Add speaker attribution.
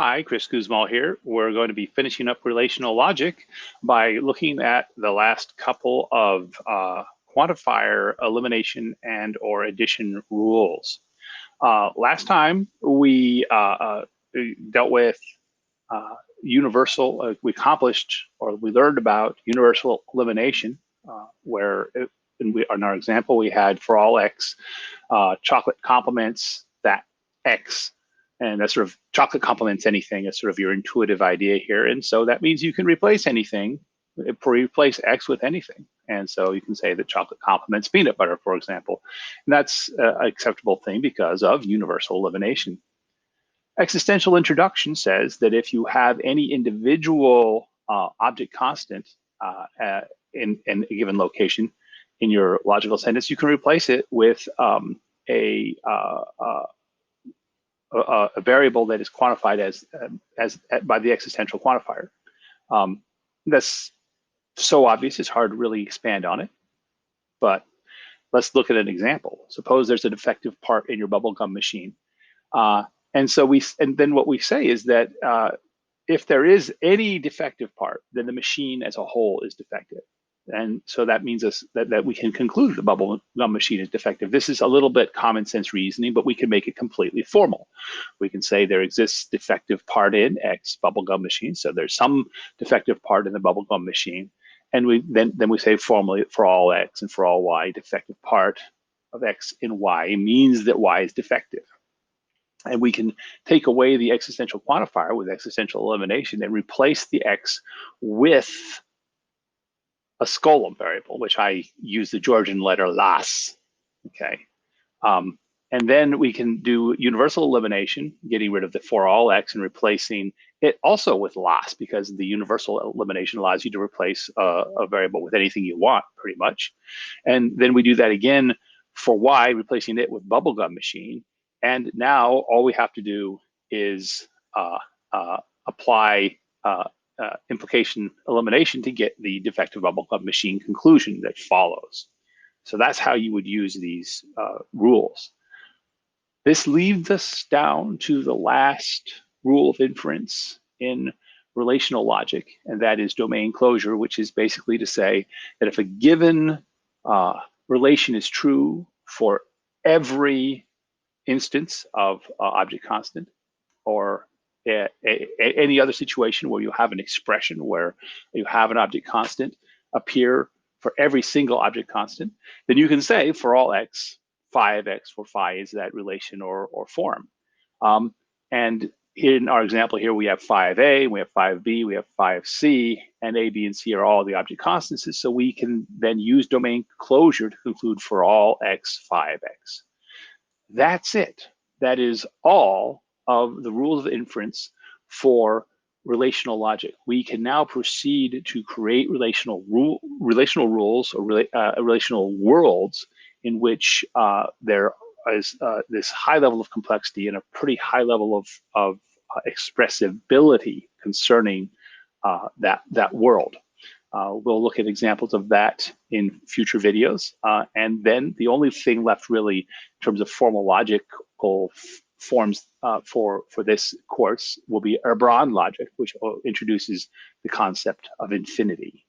Speaker 1: Hi, Chris Guzmal here. We're going to be finishing up relational logic by looking at the last couple of quantifier elimination and or addition rules. Last time we dealt with we accomplished or we learned about universal elimination, where in our example we had for all x, chocolate complements that x. And that sort of chocolate complements anything is sort of your intuitive idea here. And so that means you can replace anything, replace X with anything. And so you can say that chocolate complements peanut butter, for example. And that's an acceptable thing because of universal elimination. Existential introduction says that if you have any individual object constant in a given location in your logical sentence, you can replace it with a variable that is quantified as by the existential quantifier. That's so obvious, it's hard to really expand on it. But let's look at an example. Suppose there's a defective part in your bubblegum machine. And then what we say is that if there is any defective part, then the machine as a whole is defective. And so that means that we can conclude the bubblegum machine is defective. This is a little bit common sense reasoning, but we can make it completely formal. We can say there exists defective part in X bubblegum machine. So there's some defective part in the bubblegum machine. And then we say formally for all X and for all Y, defective part of X in Y means that Y is defective. And we can take away the existential quantifier with existential elimination and replace the X with a Skolem variable, which I use the Georgian letter las, okay? And then we can do universal elimination, getting rid of the for all X and replacing it also with las, because the universal elimination allows you to replace a variable with anything you want, pretty much. And then we do that again for Y, replacing it with bubblegum machine. And now all we have to do is apply implication elimination to get the defective bubblegum machine conclusion that follows. So that's how you would use these rules. This leads us down to the last rule of inference in relational logic, and that is domain closure, which is basically to say that if a given relation is true for every instance of object constant, or any other situation where you have an expression where you have an object constant appear for every single object constant, then you can say for all X, phi of X, where phi is that relation or form. And in our example here, we have phi of A, we have phi of B, we have phi of C, and A, B, and C are all the object constants. So we can then use domain closure to conclude for all X, phi of X. That's it. That is all of the rules of inference for relational logic. We can now proceed to create relational rules or relational worlds in which there is this high level of complexity and a pretty high level of expressibility concerning that world. We'll look at examples of that in future videos. And then the only thing left really in terms of formal logical forms for this course will be Erbron logic, which introduces the concept of infinity.